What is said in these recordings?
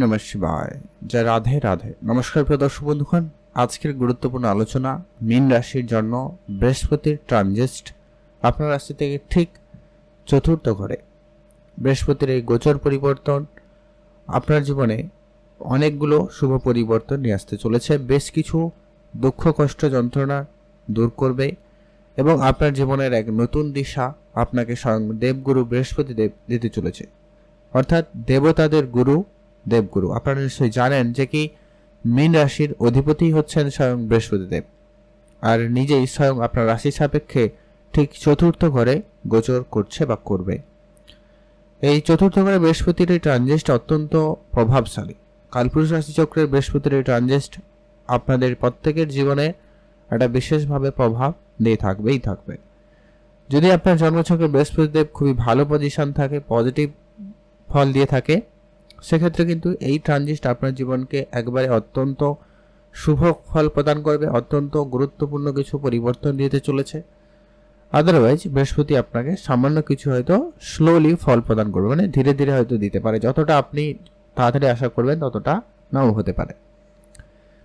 নমঃ শিবায়। জয় রাধে রাধে। নমস্কার প্রিয় দর্শক বন্ধুগণ, আজকের গুরুত্বপূর্ণ আলোচনা মীন রাশির জন্য বৃহস্পতির ট্রানজিট আপনার রাশি থেকে ঠিক চতুর্থ ঘরে বৃহস্পতির এই গোচর পরিবর্তন আপনার জীবনে অনেকগুলো শুভ পরিবর্তন নিয়ে আসতে চলেছে। বেশ কিছু দুঃখ কষ্ট যন্ত্রণা দূর করবে এবং আপনার জীবনের এক নতুন দিশা আপনাকে স্বয়ং দেবগুরু বৃহস্পতি দেব দিতে চলেছে, অর্থাৎ দেবতাদের গুরু দেবগুরু। আপনারা নিশ্চয়ই জানেন যে কি মীন রাশির অধিপতি হচ্ছেন স্বয়ং বৃহস্পতি দেব, আর নিজেই স্বয়ং আপনার রাশি সাপেক্ষে ঠিক চতুর্থ ঘরে গোচর করছে বা করবে। এই চতুর্থ ঘরে বৃহস্পতির এই ট্রানজিট অত্যন্ত প্রভাবশালী। কালপুরুষ রাশিচক্রের বৃহস্পতির এই ট্রানজিট আপনাদের প্রত্যেকের জীবনে একটা বিশেষভাবে প্রভাব দিয়ে থাকবে। যদি আপনার জন্মছকে বৃহস্পতি দেব খুবই ভালো পজিশন থাকে, পজিটিভ ফল দিয়ে থাকে, সেক্ষেত্রে কিন্তু এই ট্রানজিট আপনার জীবনকে একবারে অত্যন্ত শুভ ফল প্রদান করবে, অত্যন্ত গুরুত্বপূর্ণ কিছু পরিবর্তন দিতে চলেছে। আদারওয়াইজ বৃহস্পতি আপনাকে সামান্য কিছু হয়তো স্লোলি ফল প্রদান করবে, মানে ধীরে ধীরে হয়তো দিতে পারে। যতটা আপনি তাড়াতাড়ি আশা করবেন ততটা নাও হতে পারে।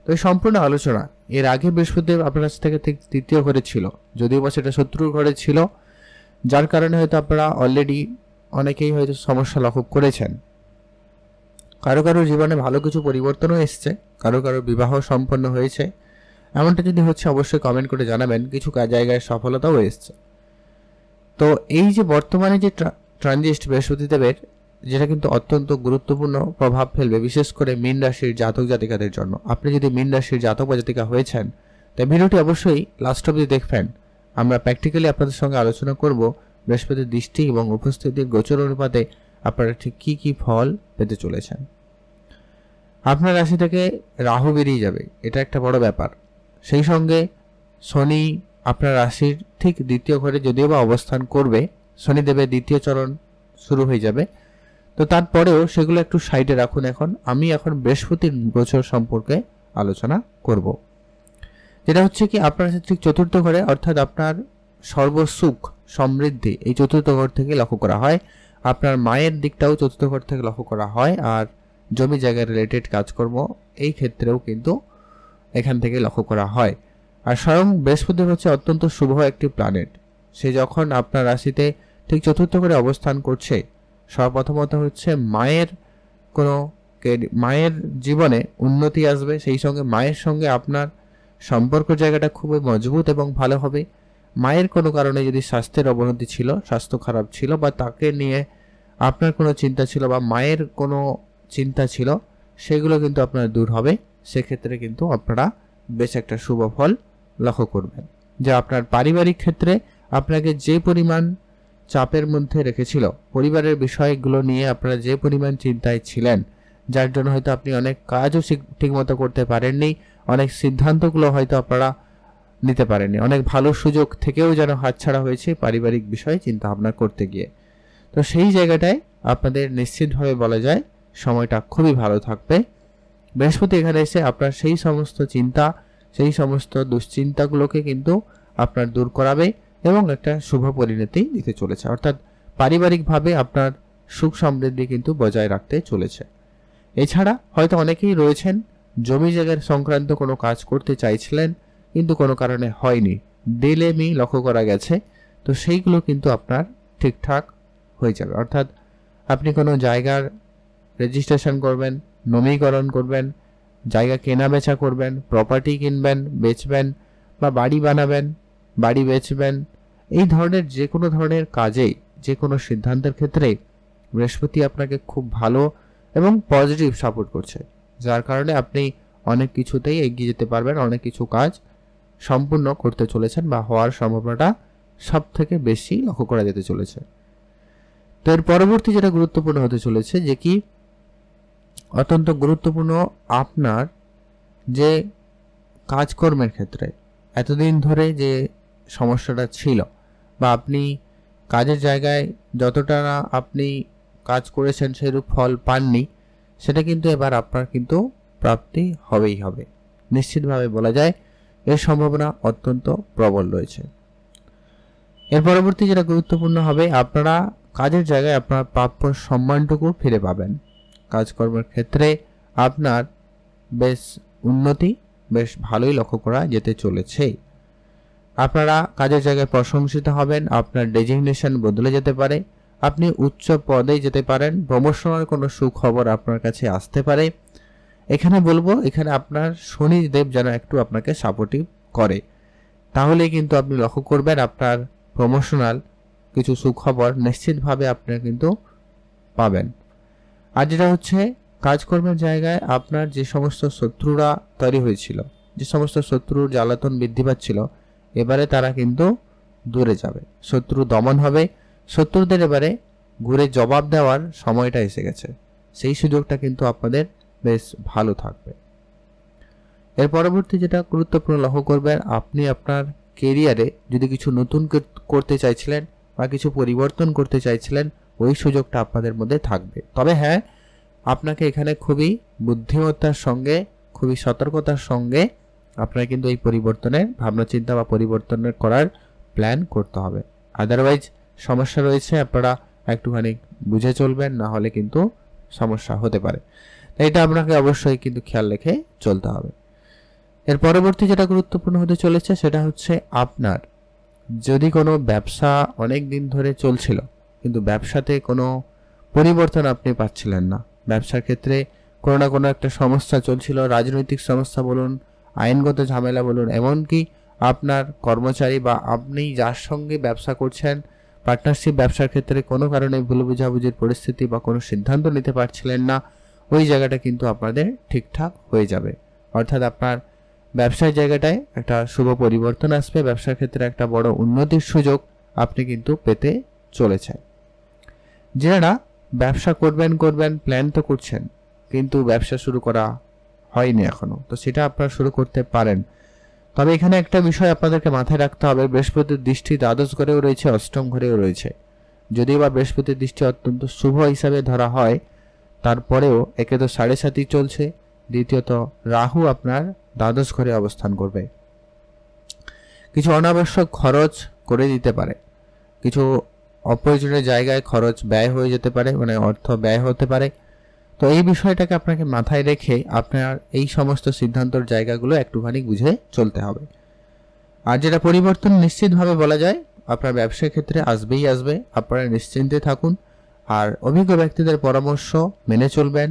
তো এই সম্পূর্ণ আলোচনা এর আগে বৃহস্পতি আপনার কাছ থেকে ঠিক তৃতীয় ঘরে ছিল, যদিও বা সেটা শত্রুর ঘরে ছিল, যার কারণে হয়তো আপনারা অলরেডি অনেকেই হয়তো সমস্যা লক্ষ্য করেছেন। কারো কারো জীবনে ভালো কিছু পরিবর্তনও এসছে, কারো কারো বিবাহ সম্পন্ন হয়েছে। এমনটা যদি হচ্ছে অবশ্যই কমেন্ট করে জানাবেন। কিছু জায়গায় সফলতাও এসছে। তো এই যে বর্তমানে যে ট্রানজিট বৃহস্পতি দেবের, যেটা কিন্তু অত্যন্ত গুরুত্বপূর্ণ প্রভাব ফেলবে বিশেষ করে মীন রাশির জাতক জাতিকাদের জন্য। আপনি যদি মীন রাশির জাতক বা জাতিকা হয়েছেন তাই ভিডিওটি অবশ্যই লাস্ট অবধি দেখবেন। আমরা প্র্যাকটিক্যালি আপনাদের সঙ্গে আলোচনা করব বৃহস্পতির দৃষ্টি এবং উপস্থিতির গোচর অনুপাতে আপনারা ঠিক কী কী ফল পেতে চলেছেন। আপনার রাশি থেকে রাহু বেরিয়ে যাবে, এটা একটা বড় ব্যাপার। সেই সঙ্গে শনি আপনার রাশির ঠিক দ্বিতীয় ঘরে যদিও বা অবস্থান করবে, শনিদেবের দ্বিতীয় চরণ শুরু হয়ে যাবে। তো তারপরেও সেগুলো একটু সাইডে রাখুন। আমি এখন বৃহস্পতির গোচর সম্পর্কে আলোচনা করব, যেটা হচ্ছে কি আপনার ঠিক চতুর্থ ঘরে, অর্থাৎ আপনার সর্বসুখ সমৃদ্ধি এই চতুর্থ ঘর থেকে লক্ষ্য করা হয়। আপনার মায়ের দিকটাও চতুর্থ ঘর থেকে লক্ষ্য করা হয়, আর জমি জায়গা রিলেটেড কাজকর্ম এই ক্ষেত্রেও কিন্তু এখান থেকে লক্ষ্য করা হয়। আর স্বয়ং বৃহস্পতি হচ্ছে অত্যন্ত শুভ একটি প্ল্যানেট। সে যখন আপনার রাশিতে ঠিক চতুর্থ ঘরে অবস্থান করছে, সর্বপ্রথমত হচ্ছে মায়ের জীবনে উন্নতি আসবে। সেই সঙ্গে মায়ের সঙ্গে আপনার সম্পর্ক জায়গাটা খুবই মজবুত এবং ভালো হবে। মায়ের কোনো কারণে যদি স্বাস্থ্যের অবনতি ছিল, স্বাস্থ্য খারাপ ছিল, বা তাকে নিয়ে আপনার কোনো চিন্তা ছিল বা মায়ের কোনো চিন্তা ছিল, সেগুলো কিন্তু আপনার দূর হবে। সেক্ষেত্রে কিন্তু আপনারা বেশ একটা শুভ ফল লক্ষ্য করবেন। যা আপনার পারিবারিক ক্ষেত্রে আপনাকে যে পরিমাণ চাপের মধ্যে রেখেছিল, পরিবারের বিষয়গুলো নিয়ে আপনারা যে পরিমাণ চিন্তায় ছিলেন, যার জন্য হয়তো আপনি অনেক কাজও ঠিকমতো করতে পারেননি, অনেক সিদ্ধান্তগুলো হয়তো আপনারা নিতে পারেননি, অনেক ভালো সুযোগ থেকেও যেন হাতছাড়া হয়েছে পারিবারিক বিষয়ে চিন্তা ভাবনা করতে গিয়ে। তো সেই জায়গাটায় আপনাদের নিশ্চিতভাবে বলা যায় সময়টা খুবই ভালো থাকবে। বৃহস্পতি এখানে এসে আপনার সেই সমস্ত চিন্তা, সেই সমস্ত দুশ্চিন্তাগুলোকে কিন্তু আপনার দূর করাবে এবং একটা শুভ পরিণতি দিতে চলেছে, অর্থাৎ পারিবারিকভাবে আপনার সুখ সমৃদ্ধি কিন্তু বজায় রাখতে চলেছে। এছাড়া হয়তো অনেকেই রয়েছেন জমি জায়গার সংক্রান্ত কোনো কাজ করতে চাইছিলেন, কিন্তু কোনো কারণে হয়নি, ডিলেমি লক্ষ্য করা গেছে। তো সেইগুলো কিন্তু আপনার ঠিকঠাক হয়ে যাবে, অর্থাৎ আপনি কোনো জায়গার রেজিস্ট্রেশন করবেন, নমীকরণ করবেন, জায়গা কেনা বেচা করবেন, প্রপার্টি কিনবেন, বেচবেন, বা বাড়ি বানাবেন, বাড়ি বেচবেন, এই ধরনের যে কোনো ধরনের কাজেই, যে কোনো সিদ্ধান্তের ক্ষেত্রে বৃহস্পতি আপনাকে খুব ভালো এবং পজিটিভ সাপোর্ট করছে, যার কারণে আপনি অনেক কিছুতেই এগিয়ে যেতে পারবেন, অনেক কিছু কাজ সম্পূর্ণ করতে চলেছেন বা হওয়ার সম্ভাবনাটা সব থেকে বেশি লক্ষ্য করা যেতে চলেছে। তো এর পরবর্তী যেটা গুরুত্বপূর্ণ হতে চলেছে, যে কি অত্যন্ত গুরুত্বপূর্ণ, আপনার যে কাজকর্মের ক্ষেত্রে এতদিন ধরে যে সমস্যাটা ছিল, বা আপনি কাজের জায়গায় যতটা না আপনি কাজ করেছেন সেরূপ ফল পাননি, সেটা কিন্তু এবার আপনার কিন্তু প্রাপ্তি হবেই হবে। নিশ্চিতভাবে বলা যায় এর সম্ভাবনা অত্যন্ত প্রবল রয়েছে। এর পরবর্তী যেটা গুরুত্বপূর্ণ হবে, আপনারা কাজের জায়গায় আপনার প্রাপ্য সম্মানটুকু ফিরে পাবেন। কাজকর্মের ক্ষেত্রে আপনার বেশ উন্নতি বেশ ভালোই লক্ষ্য করা যেতে চলেছে। আপনারা কাজের জায়গায় প্রশংসিত হবেন, আপনার ডেজিগনেশন বদলে যেতে পারে, আপনি উচ্চ পদে যেতে পারেন, প্রমোশনের কোনো সুখবর আপনার কাছে আসতে পারে। এখানে বলবো, এখানে আপনার শনিদেব যেন একটু আপনাকে সাপোর্টিভ করে, তাহলে কিন্তু আপনি লক্ষ্য করবেন আপনার প্রমোশনাল কিছু সুখবর নিশ্চিতভাবে আপনি কিন্তু পাবেন। আর যেটা হচ্ছে কাজকর্মের জায়গায় আপনার যে সমস্ত শত্রুরা তৈরি হয়েছিল, যে সমস্ত শত্রুর জ্বালাতন বৃদ্ধি পাচ্ছিল, এবারে তারা কিন্তু দূরে যাবে, শত্রু দমন হবে, শত্রুদের এবারে ঘুরে জবাব দেওয়ার সময়টা এসে গেছে, সেই সুযোগটা কিন্তু আপনাদের বেশ ভালো থাকবে। এর পরবর্তী যেটা গুরুত্বপূর্ণ লক্ষ্য করবেন, আপনি আপনার কেরিয়ারে যদি কিছু নতুন করতে চাইছিলেন বা কিছু পরিবর্তন করতে চাইছিলেন, ওই সুযোগটা আপনাদের মধ্যে থাকবে। তবে হ্যাঁ, আপনাকে এখানে খুবই বুদ্ধিমত্তার সঙ্গে, খুবই সতর্কতার সঙ্গে আপনার কিন্তু এই পরিবর্তনের ভাবনা চিন্তা বা পরিবর্তনের করার প্ল্যান করতে হবে। আদারওয়াইজ সমস্যা রয়েছে, আপনারা একটুখানি বুঝে চলবেন, না হলে কিন্তু সমস্যা হতে পারে। এটা আপনাকে অবশ্যই কিন্তু খেয়াল রেখে চলতে হবে। এর পরবর্তী যেটা গুরুত্বপূর্ণ হতে চলেছে সেটা হচ্ছে আপনার যদি কোনো ব্যবসা অনেক দিন ধরে চলছিল কিন্তু ব্যবসাতে কোনো পরিবর্তন আপনি পাচ্ছিলেন না, ব্যবসার ক্ষেত্রে কোনো না কোনো একটা সমস্যা চলছিল, রাজনৈতিক সমস্যা বলুন, আইনগত ঝামেলা বলুন, এমনকি আপনার কর্মচারী বা আপনি যার সঙ্গে ব্যবসা করছেন পার্টনারশিপ ব্যবসার ক্ষেত্রে কোনো কারণে ভুল বোঝাবুঝির পরিস্থিতি বা কোনো সিদ্ধান্ত নিতে পারছিলেন না, ওই জায়গাটা কিন্তু আপনাদের ঠিকঠাক হয়ে যাবে। অর্থাৎ আপনার ব্যবসার জায়গাটায় একটা শুভ পরিবর্তন আসবে, ব্যবসার ক্ষেত্রে একটা বড় উন্নতির সুযোগ আপনি কিন্তু পেতে চলেছেন। যারা ব্যবসা করবেন প্ল্যান তো করছেন কিন্তু ব্যবসা শুরু করা হয়নি এখনো, তো সেটা আপনারা শুরু করতে পারেন। তবে এখানে একটা বিষয় আপনাদেরকে মাথায় রাখতে হবে, বৃহস্পতির দৃষ্টি দ্বাদশ ঘরেও রয়েছে, অষ্টম ঘরেও রয়েছে। যদিও বা বৃহস্পতির দৃষ্টি অত্যন্ত শুভ হিসাবে ধরা হয়, তারপরেও একে তো 7.5 চলছে, দ্বিতীয়ত রাহু আপনার দ্বাদশ ঘরে অবস্থান করবে, কিছু অনাবশ্যক খরচ করে দিতে পারে, কিছু অপ্রয়োজনীয় জায়গায় খরচ ব্যয় হয়ে যেতে পারে, মানে অর্থ ব্যয় হতে পারে। তো এই বিষয়টাকে আপনাকে মাথায় রেখে আপনার এই সমস্ত সিদ্ধান্তর জায়গাগুলো একটুখানি বুঝে চলতে হবে। আর যেটা পরিবর্তন নিশ্চিতভাবে বলা যায় আপনার ব্যবসার ক্ষেত্রে আসবেই আসবে, আপনারা নিশ্চিন্তে থাকুন। আর অভিজ্ঞ ব্যক্তিদের পরামর্শ মেনে চলবেন,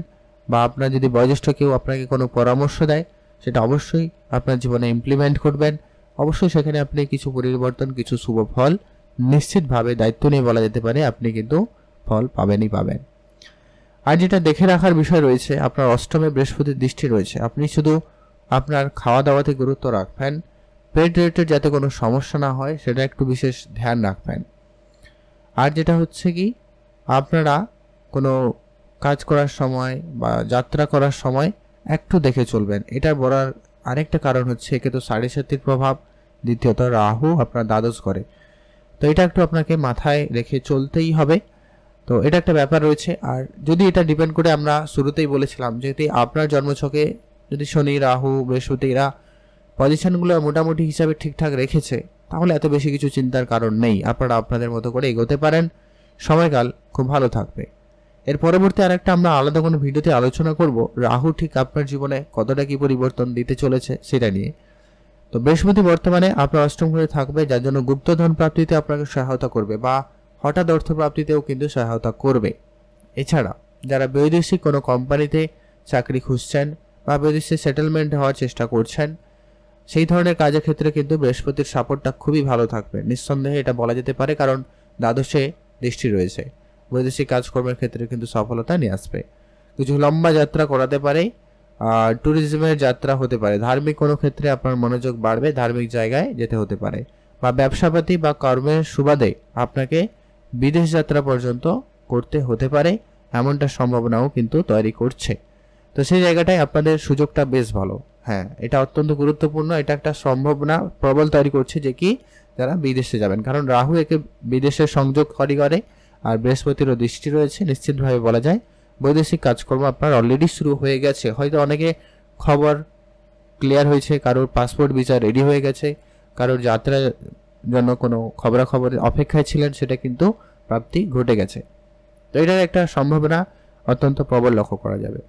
বা আপনার যদি বয়োজ্যেষ্ঠ কেউ আপনাকে কোনো পরামর্শ দেয় সেটা অবশ্যই আপনার জীবনে ইমপ্লিমেন্ট করবেন। অবশ্যই সেখানে আপনি কিছু পরিবর্তন, কিছু শুভ ফল নিশ্চিতভাবে দায়িত্ব নিয়ে বলা যেতে পারে আপনি কিন্তু ফল পাবেনই পাবেন। আর যেটা দেখে রাখার বিষয় রয়েছে, আপনার অষ্টমে বৃহস্পতির দৃষ্টি রয়েছে, আপনি শুধু আপনার খাওয়া দাওয়াতে গুরুত্ব রাখবেন, পেট রিলেটেড যাতে কোনো সমস্যা না হয় সেটা একটু বিশেষ ধ্যান রাখবেন। আর যেটা হচ্ছে কি, আপনারা কোনো কাজ করার সময় বা যাত্রা করার সময় একটু দেখে চলবেন। এটা বলার আরেকটা কারণ হচ্ছে একে তো 7.5 প্রভাব, দ্বিতীয়ত রাহু আপনার দ্বাদশ করে, তো এটা একটু আপনাকে মাথায় রেখে চলতেই হবে। তো এটা একটা ব্যাপার রয়েছে। আর যদি এটা ডিপেন্ড করে, আমরা শুরুতেই বলেছিলাম যদি আপনার জন্মছকে যদি শনি, রাহু, বৃহস্পতি এরা পজিশনগুলো মোটামুটি হিসাবে ঠিকঠাক রেখেছে, তাহলে এত বেশি কিছু চিন্তার কারণ নেই, আপনারা আপনাদের মতো করে এগোতে পারেন, সময়কাল খুব ভালো থাকবে। এর পরবর্তী আরেকটা আমরা আলাদা কোনো ভিডিওতে আলোচনা করব রাহু ঠিক আপনার জীবনে কতটা কি পরিবর্তন দিতে চলেছে সেটা নিয়ে। তো বৃহস্পতি বর্তমানে আপনার অষ্টম ঘরে থাকবে, যার জন্য গুপ্তধন প্রাপ্তিতে আপনাকে সহায়তা করবে বা হঠাৎ অর্থ প্রাপ্তিতেও কিন্তু সহায়তা করবে। এছাড়া যারা বৈদেশিক কোনো কোম্পানিতে চাকরি খুঁজছেন বা বিদেশে সেটেলমেন্ট হওয়ার চেষ্টা করছেন, সেই ধরনের কাজের ক্ষেত্রে কিন্তু বৃহস্পতির সাপোর্টটা খুবই ভালো থাকবে, নিঃসন্দেহে এটা বলা যেতে পারে, কারণ দ্বাদশে দৃষ্টি রয়েছে। বৈদেশিক কাজকর্মের ক্ষেত্রে কিন্তু সফলতা নিয়ে আসবে। কিছু লম্বা যাত্রা করাতে পারে, ট্যুরিজমের যাত্রা হতে পারে, ধার্মিক কোনো ক্ষেত্রে আপনার মনোযোগ বাড়বে, ধার্মিক জায়গায় যেতে হতে পারে, বা ব্যবসাপাতি বা কর্মের সুবাদে আপনাকে বিদেশ যাত্রা পর্যন্ত করতে হতে পারে, এমনটা সম্ভাবনাও কিন্তু তৈরি করছে। তো সেই জায়গাটায় আপনাদের সুযোগটা বেশ ভালো। হ্যাঁ, এটা অত্যন্ত গুরুত্বপূর্ণ, এটা একটা সম্ভাবনা প্রবল তৈরি করছে যে কি যারা বিদেশে যাবেন, কারণ রাহু একে বিদেশের সংযোগ করে, আর বৃহস্পতিরও দৃষ্টি রয়েছে। নিশ্চিতভাবে বলা যায় বৈদেশিক কাজকর্ম আপনার অলরেডি শুরু হয়ে গেছে, হয়তো অনেকে খবর ক্লিয়ার হয়েছে, কারোর পাসপোর্ট ভিসা রেডি হয়ে গেছে, কারোর যাত্রার জন্য কোনো খবরাখবরের অপেক্ষায় ছিলেন, সেটা কিন্তু প্রাপ্তি ঘটে গেছে। তো এটার একটা সম্ভাবনা অত্যন্ত প্রবল লক্ষ্য করা যাবে।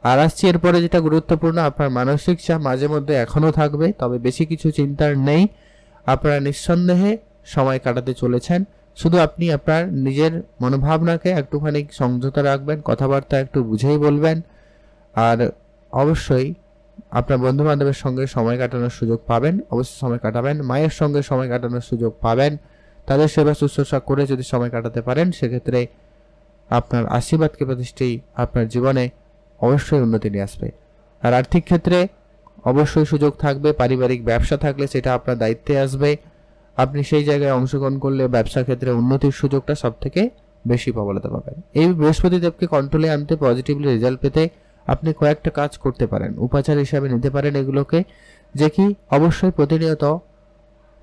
আর আসছি এরপরে যেটা গুরুত্বপূর্ণ, আপনার মানসিক চাপ মাঝে মধ্যে এখনও থাকবে, তবে বেশি কিছু চিন্তার নেই। আপনারা নিঃসন্দেহে সময় কাটাতে চলেছেন। শুধু আপনি আপনার নিজের মনোভাবনাকে একটুখানি সংযত রাখবেন, কথাবার্তা একটু বুঝেই বলবেন। আর অবশ্যই আপনার বন্ধু বান্ধবের সঙ্গে সময় কাটানোর সুযোগ পাবেন, অবশ্যই সময় কাটাবেন। মায়ের সঙ্গে সময় কাটানোর সুযোগ পাবেন। তাদের সেবা শুশ্রূষা করে যদি সময় কাটাতে পারেন, সেক্ষেত্রে আপনার আশীর্বাদকে প্রতিষ্ঠাই আপনার জীবনে অবশ্যই উন্নতি নিয়ে আসবে। আর আর্থিক ক্ষেত্রে অবশ্যই সুযোগ থাকবে। পারিবারিক ব্যবসা থাকলে সেটা আপনার দায়িত্বে আসবে। আপনি সেই জায়গায় অংশগ্রহণ করলে ব্যবসা ক্ষেত্রে উন্নতির সুযোগটা সব থেকে বেশি প্রবলতা পাবেন। এই বৃহস্পতি দেবকে কন্ট্রোলে আনতে, পজিটিভলি রেজাল্ট পেতে আপনি কয়েকটা কাজ করতে পারেন, উপাচার হিসাবে নিতে পারেন এগুলোকে, যে কি অবশ্যই প্রতিনিয়ত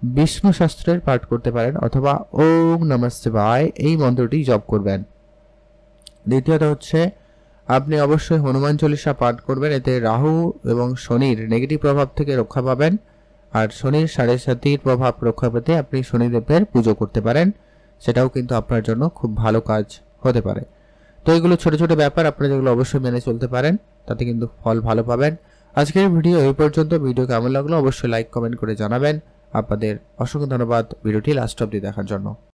বিষ্ণু শাস্ত্রের পাঠ করতে পারেন অথবা ওম নমঃ শিবায় এই মন্ত্রটি জপ করবেন। দ্বিতীয়ত হচ্ছে আপনি অবশ্যই হনুমান চল্লিশা পাঠ করবেন। এতে রাহু এবং শনির নেগেটিভ প্রভাব থেকে রক্ষা পাবেন। আর শনির 7.5 প্রভাব রক্ষা পেতে আপনি শনিদেবের পুজো করতে পারেন, সেটাও কিন্তু আপনার জন্য খুব ভালো কাজ হতে পারে। তো এগুলো ছোট ছোট ব্যাপার, আপনারা যেগুলো অবশ্যই মেনে চলতে পারেন, তাতে কিন্তু ফল ভালো পাবেন। আজকের ভিডিও এই পর্যন্ত। ভিডিও কেমন লাগলো অবশ্যই লাইক কমেন্ট করে জানাবেন। আপনাদের অসংখ্য ধন্যবাদ ভিডিওটি লাস্ট অবধি দেখার জন্য।